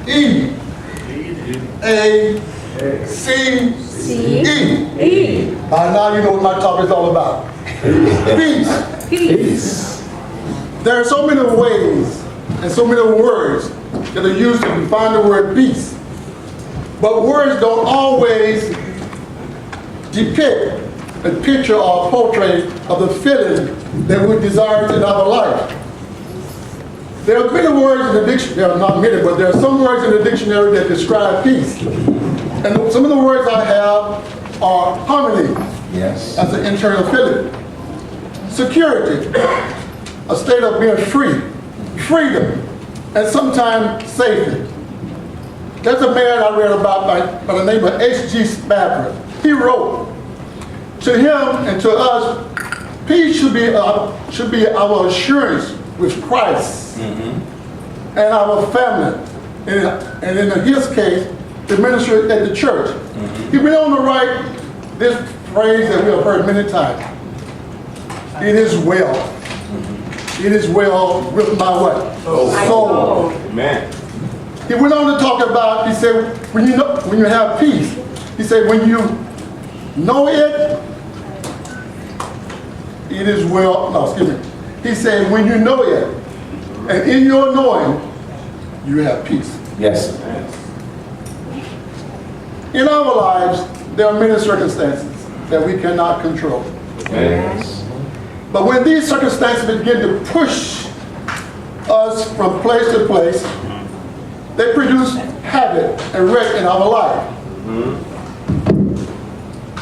E. A. C. E. By now you know what my topic is all about. Peace. There are so many ways and so many words that are used to define the word peace. But words don't always depict a picture or a portrait of the feeling that we desire in our life. There are many words in the dictionary, there are not many, but there are some words in the dictionary that describe peace. And some of the words I have are harmony, Yes. as an internal feeling. Security, a state of being free, freedom, and sometimes safety. There's a man I read about by the name of H.G. Spafford. He wrote, "To him and to us, peace should be our assurance with Christ and our family, and in his case, the ministry at the church." He went on to write this phrase that we have heard many times. It is well. It is well with my what? Soul. Amen. He went on to talk about, he said, when you have peace, he said, when you know it, it is well, no, excuse me. He said, when you know it, and in your knowing, you have peace. Yes. In our lives, there are many circumstances that we cannot control. Yes. But when these circumstances begin to push us from place to place, they produce havoc and wreck in our life.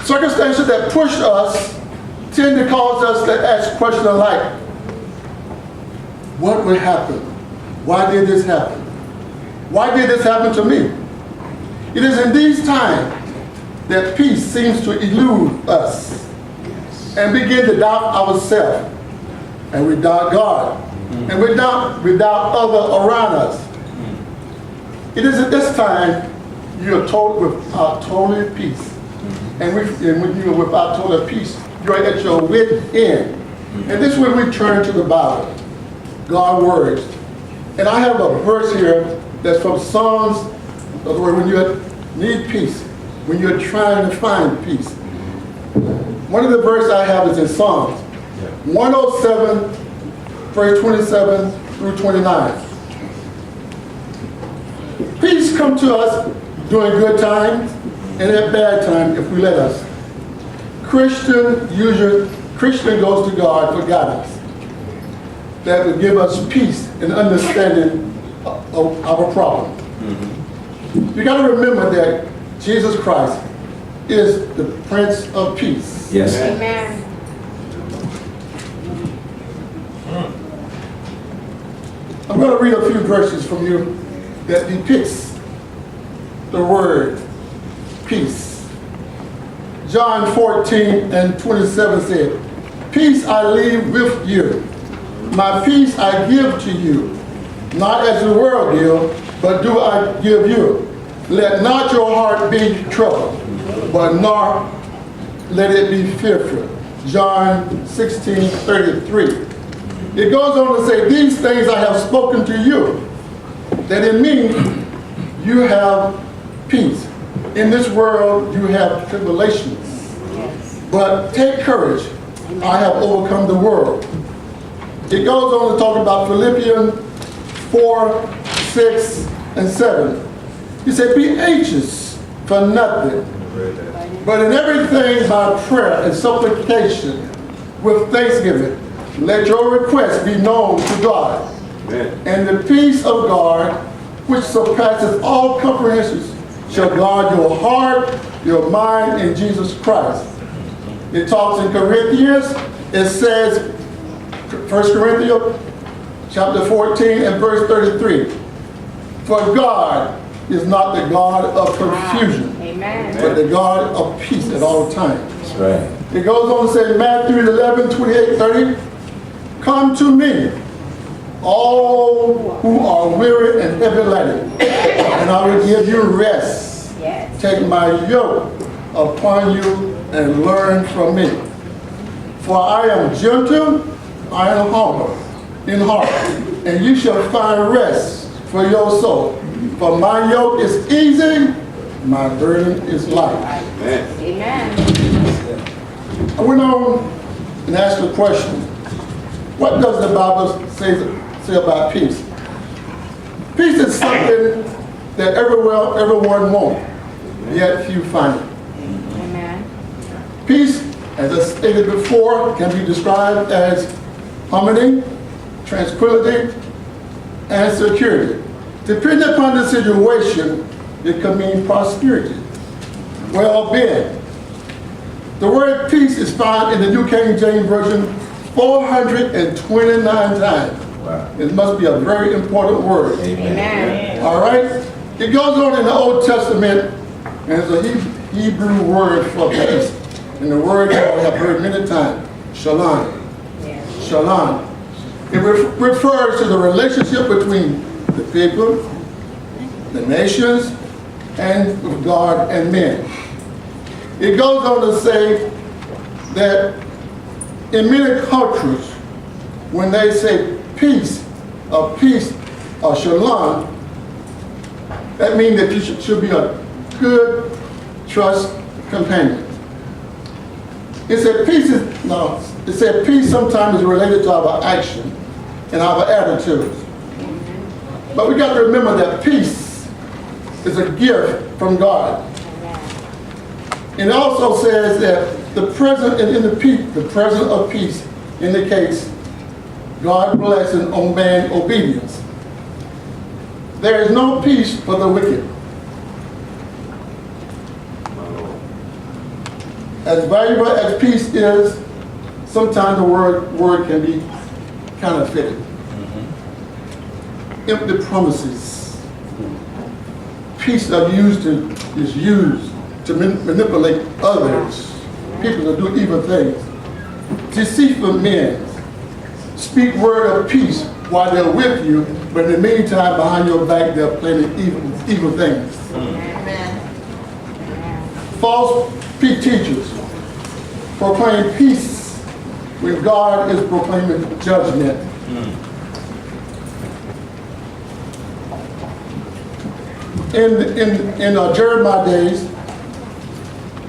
Circumstances that push us tend to cause us to ask questions like, what would happen? Why did this happen? Why did this happen to me? It is in these times that peace seems to elude us and begin to doubt ourselves, and we doubt God, and we doubt others around us. It is at this time you are told without total peace. And when you are without total peace, you are at your wit's end. And this is when we turn to the Bible, God's words. And I have a verse here that's from Psalms, in other words, when you need peace, when you're trying to find peace. One of the verses I have is in Psalms 107, verse 27 through 29. Peace come to us during good times and at bad times if we let us. Christian goes to God for guidance that will give us peace and understanding of our problem. You got to remember that Jesus Christ is the Prince of Peace. Yes. Amen. I'm going to read a few verses from you that depicts the word peace. John 14 and 27 said, "Peace I leave with you. My peace I give to you. Not as the world gives, but do I give you. Let not your heart be troubled, but nor let it be fearful." John 16:33. It goes on to say, "These things I have spoken to you, that in me you have peace. In this world you have tribulations. But take courage, I have overcome the world." It goes on to talk about Philippians 4, 6, and 7. He said, "Be anxious for nothing, but in everything by prayer and supplication with thanksgiving, let your requests be known to God. Amen. And the peace of God, which surpasses all comprehension, shall guard your heart, your mind in Jesus Christ." It talks in Corinthians, it says, 1 Corinthians chapter 14 and verse 33, "For God is not the God of confusion, but the God of peace at all times." That's right. It goes on to say, Matthew 11, 28, 30, "Come to me, all who are weary and heavy laden, and I will give you rest. Yes. Take my yoke upon you and learn from me. For I am gentle, I am humble in heart, and you shall find rest for for your soul. For my yoke is easy, my burden is light. Amen. I went on and asked the question, what does the Bible say about peace? Peace is something that everyone wants, yet few find it. Amen. Peace, as I stated before, can be described as harmony, tranquility, and security. Depending upon the situation, it can mean prosperity, well-being. The word peace is found in the New King James Version 429 times. Wow. It must be a very important word. Amen. All right? It goes on in the Old Testament, and it's a Hebrew word for peace. And the word that I have heard many times, shalom. Shalom. It refers to the relationship between the people, the nations, and with God and men. It goes on to say that in many cultures, when they say peace, or shalom, that means that you should be a good, trust companion. It said peace sometimes is related to our action and our attitudes. But we got to remember that peace is a gift from God. It also says that the presence of peace indicates God's blessing on man's obedience. There is no peace for the wicked. As valuable as peace is, sometimes the word can be counterfeited. Empty promises. Peace is used to manipulate others. People that do evil things. Deceitful men speak word of peace while they're with you, but in the meantime, behind your back, they're planning evil things. Amen. False teachers proclaim peace when God is proclaiming judgment. In Jeremiah days,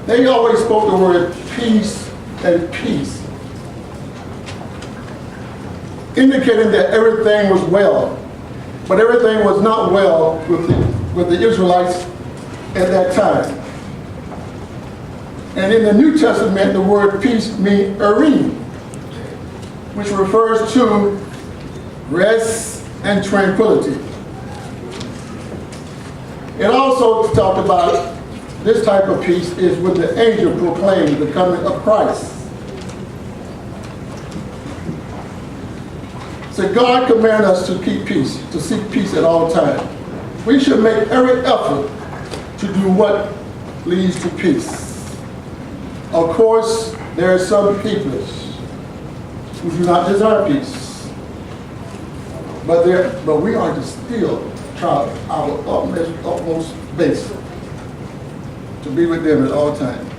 they always spoke the word peace and peace, indicating that everything was well, but everything was not well with the Israelites at that time. And in the New Testament, the word peace means erim, which refers to rest and tranquility. It also talked about this type of peace is when the angel proclaimed the coming of Christ. So God commanded us to keep peace, to seek peace at all times. We should make every effort to do what leads to peace. Of course, there are some people who do not desire peace, but we are to still try our utmost best to be with them at all times.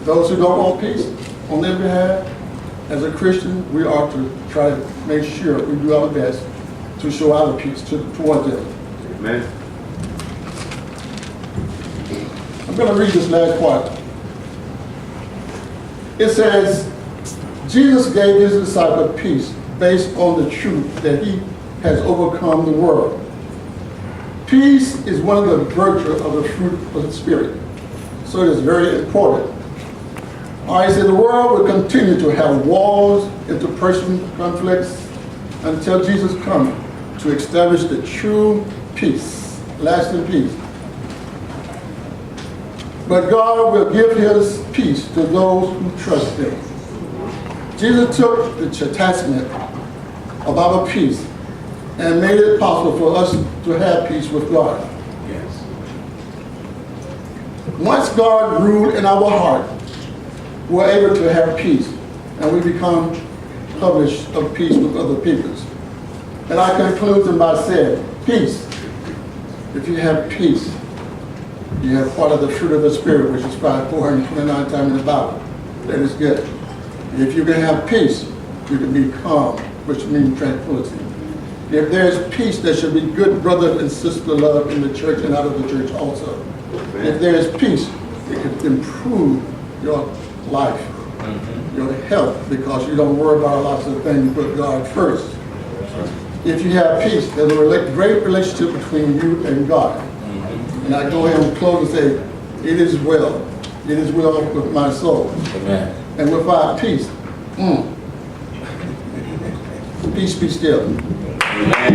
Those who don't want peace on their behalf, as a Christian, we are to try to make sure we do our best to show our peace towards them. Amen. I'm going to read this last part. It says, Jesus gave his disciple peace based on the truth that he has overcome the world. Peace is one of the virtues of the fruit of the Spirit, so it is very important. I said the world will continue to have wars, interpersonal conflicts, until Jesus comes to establish the true peace, lasting peace. But God will give his peace to those who trust him. Jesus took the chastisement of our peace and made it possible for us to have peace with God. Yes. Once God ruled in our heart, we're able to have peace, and we become published of peace with other peoples. And I conclude by saying, peace. If you have peace, you have part of the fruit of the Spirit, which is found 429 times in the Bible. That is good. If you can have peace, you can be calm, which means tranquility. If there's peace, there should be good brother and sister love in the church and out of the church also. If there is peace, it can improve your life, your health, because you don't worry about lots of things, you put God first. If you have peace, there's a great relationship between you and God. And I go ahead and close and say, it is well. It is well with my soul. Amen. And without peace, peace be still. Amen.